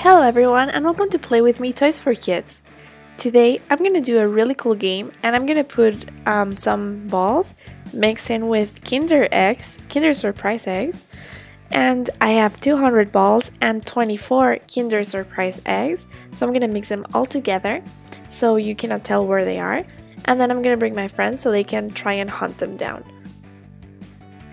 Hello everyone and welcome to Play With Me Toys for Kids. Today I'm going to do a really cool game and I'm going to put some balls mixed in with Kinder Surprise eggs, and I have 200 balls and 24 Kinder Surprise eggs, so I'm going to mix them all together so you cannot tell where they are, and then I'm going to bring my friends so they can try and hunt them down.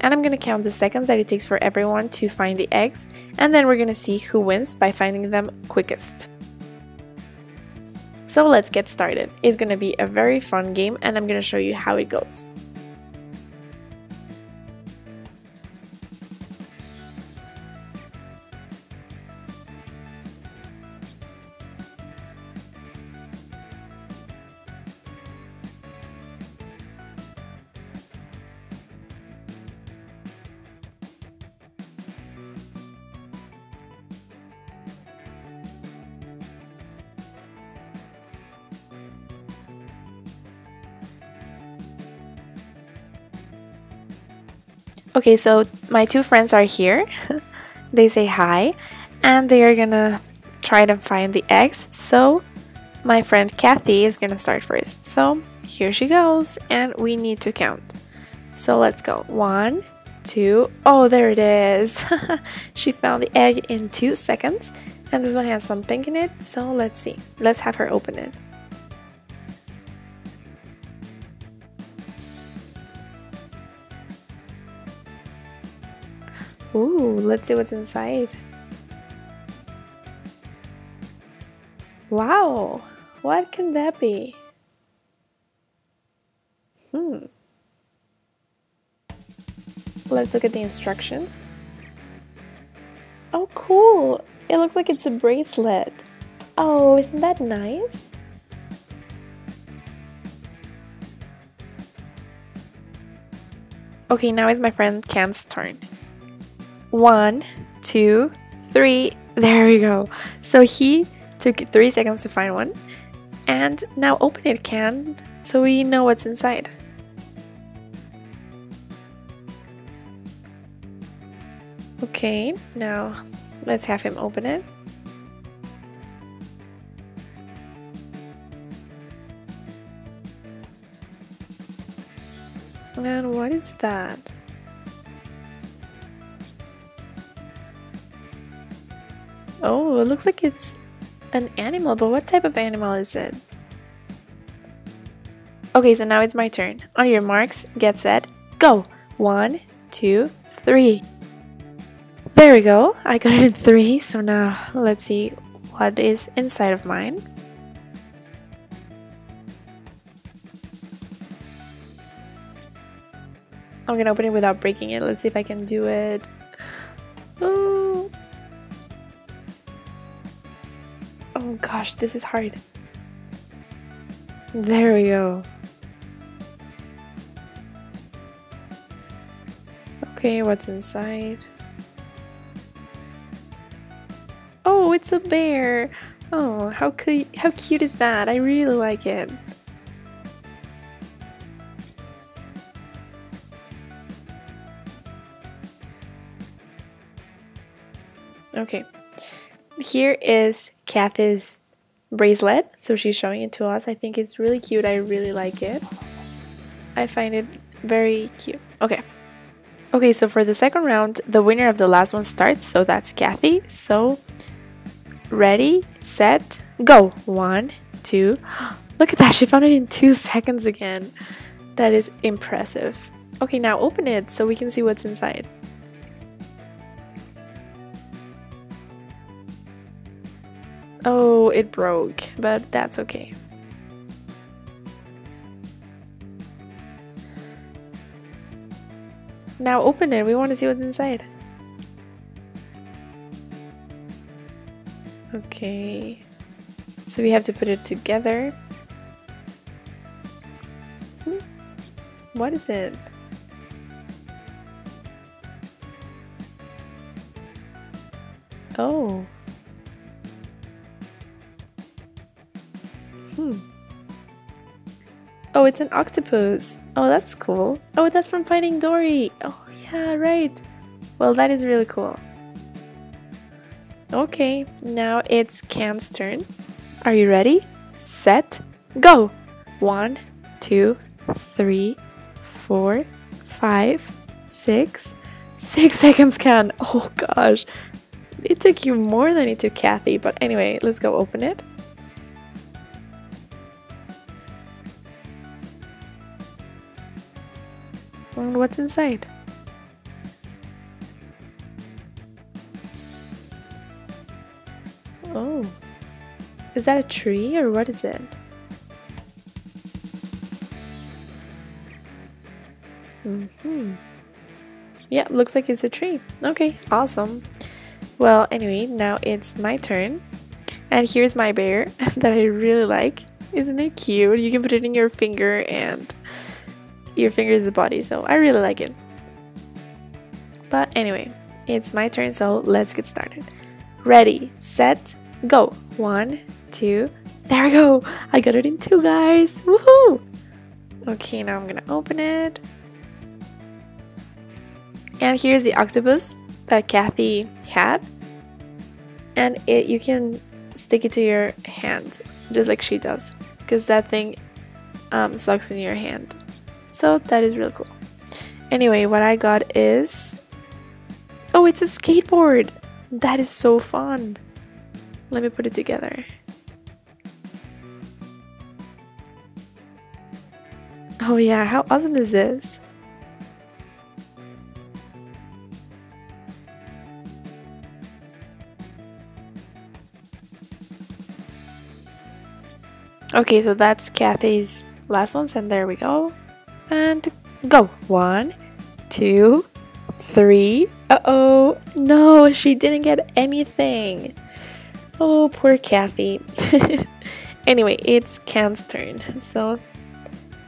And I'm going to count the seconds that it takes for everyone to find the eggs, and then we're going to see who wins by finding them quickest. So let's get started. It's going to be a very fun game and I'm going to show you how it goes. Okay, so my two friends are here. They say hi and they are gonna try to find the eggs. So my friend Kathy is gonna start first. So here she goes and we need to count. So let's go. 1, 2, oh, there it is. She found the egg in 2 seconds and this one has some pink in it. So let's see. Let's have her open it. Ooh, let's see what's inside. Wow, what can that be? Let's look at the instructions. Oh, cool. It looks like it's a bracelet. Oh, isn't that nice? Okay, now it's my friend Ken's turn. 1, 2, 3, there we go. So he took 3 seconds to find one, and now open it, Ken, so we know what's inside. Okay, now let's have him open it. And what is that? Oh, it looks like it's an animal, but what type of animal is it? Okay, so now it's my turn. On your marks, get set, go! 1, 2, 3. There we go. I got it in 3, so now let's see what is inside of mine. I'm gonna open it without breaking it. Let's see if I can do it. Oh. Oh gosh, this is hard. There we go. Okay, what's inside? Oh, it's a bear. Oh, how cute is that? I really like it. Okay. Here is Kathy's bracelet, so she's showing it to us. I think it's really cute. I really like it. I find it very cute. Okay, so for the second round, the winner of the last one starts, so that's Kathy. So ready, set, go! 1, 2, look at that, she found it in 2 seconds again. That is impressive. Okay, now open it so we can see what's inside. Oh, it broke, but that's okay. Now open it, we want to see what's inside. Okay, so we have to put it together. What is it? Oh. Oh, it's an octopus. Oh, that's cool. Oh, that's from Finding Dory. Oh, yeah, right. Well, that is really cool. Okay, now it's Can's turn. Are you ready? Set, go! 1, 2, 3, 4, 5, 6. 6 seconds, Can. Oh gosh. It took you more than it took Kathy, but anyway, let's go open it. And what's inside? Oh. Is that a tree or what is it? Yeah, looks like it's a tree. Okay, awesome. Well, anyway, now it's my turn. And here's my bear that I really like. Isn't it cute? You can put it in your finger and your finger is the body, so I really like it. But anyway, it's my turn, so let's get started. Ready, set, go. 1, 2, there we go. I got it in 2, guys. Woohoo! Okay, now I'm gonna open it. And here's the octopus that Kathy had. And you can stick it to your hand, just like she does, because that thing sucks in your hand. So that is really cool. Anyway, what I got is... oh, it's a skateboard! That is so fun! Let me put it together. Oh yeah, how awesome is this? Okay, so that's Kathy's last ones, and there we go. And go. 1, 2, 3. Uh-oh. No, she didn't get anything. Oh, poor Kathy. Anyway, it's Can's turn. So,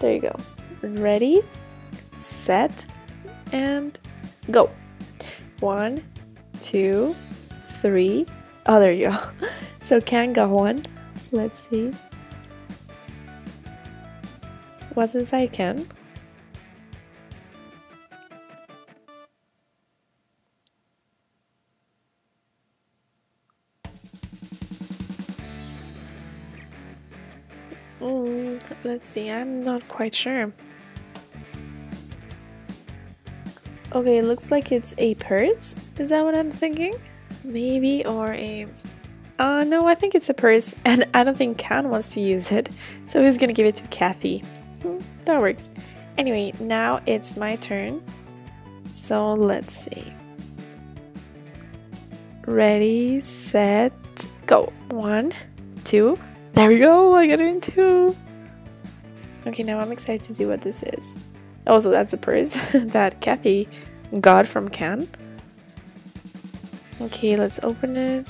there you go. Ready, set, and go. 1, 2, 3. Oh, there you go. So Can got one. Let's see. What's inside, Can? Let's see, I'm not quite sure. Okay, it looks like it's a purse. Is that what I'm thinking? Maybe, or a... no, I think it's a purse, and I don't think Can wants to use it, so he's gonna give it to Kathy. That works. Anyway, now it's my turn. So let's see. Ready, set, go. 1, 2. There we go, I got it in 2. Okay, now I'm excited to see what this is. Oh, so that's a purse that Kathy got from Can. Okay, let's open it.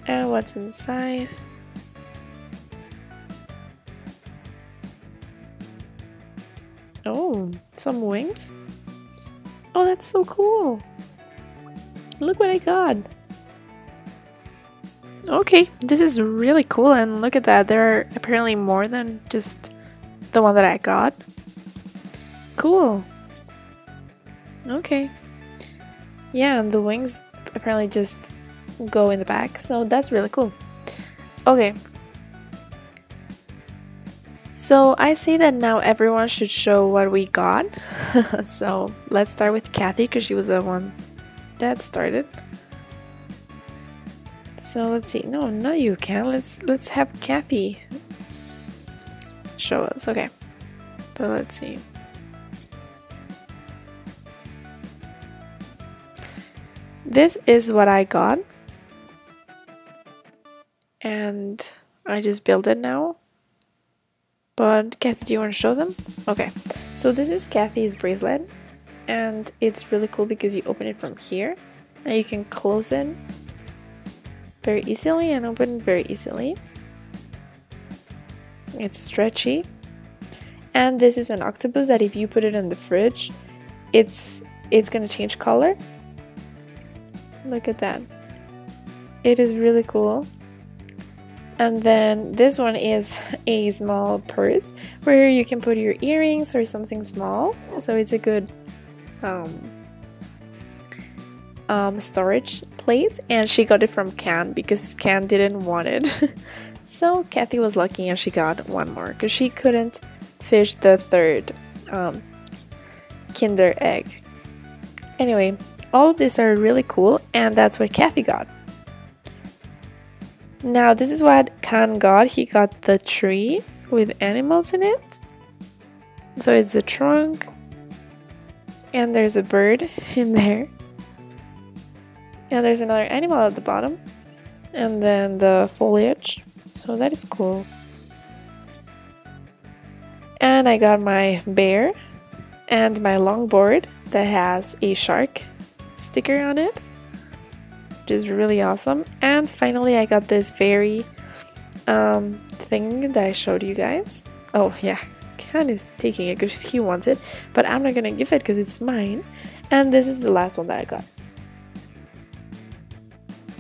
And what's inside? Oh, some wings? Oh, that's so cool! Look what I got! Okay, this is really cool, and look at that, there are apparently more than just the one that I got. Cool! Okay. Yeah, and the wings apparently just go in the back, so that's really cool. Okay. So I say that now everyone should show what we got. So let's start with Kathy because she was the one that started. So let's see. No, not you, Can. Let's have Kathy show us. Okay. So let's see. This is what I got. And I just built it now. But Kathy, do you want to show them? Okay. So this is Kathy's bracelet. And it's really cool because you open it from here. And you can close it very easily and open it very easily. It's stretchy. And this is an octopus that if you put it in the fridge, it's gonna change color. Look at that. It is really cool. And then this one is a small purse where you can put your earrings or something small. So it's a good storage place, and she got it from Can because Can didn't want it. So Kathy was lucky and she got one more because she couldn't finish the third Kinder egg. Anyway, all of these are really cool, and that's what Kathy got. Now this is what Can got. He got the tree with animals in it. So it's the trunk, and there's a bird in there, and there's another animal at the bottom, and then the foliage. So that is cool. And I got my bear and my longboard that has a shark sticker on it, which is really awesome. And finally I got this fairy thing that I showed you guys. Oh yeah, Ken is taking it because he wants it, but I'm not gonna give it because it's mine. And this is the last one that I got.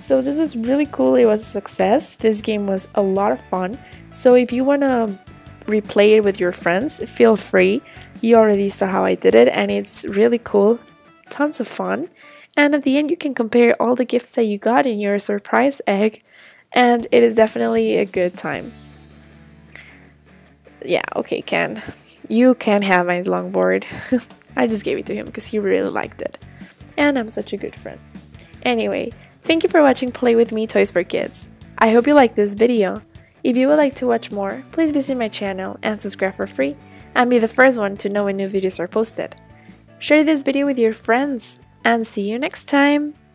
So this was really cool. It was a success. This game was a lot of fun. So if you want to replay it with your friends, feel free. You already saw how I did it, and it's really cool. Tons of fun. And at the end you can compare all the gifts that you got in your surprise egg, and it is definitely a good time. Yeah, okay, Ken. You can have my longboard. I just gave it to him because he really liked it. And I'm such a good friend. Anyway, thank you for watching Play With Me Toys for Kids. I hope you liked this video. If you would like to watch more, please visit my channel and subscribe for free and be the first one to know when new videos are posted. Share this video with your friends and see you next time!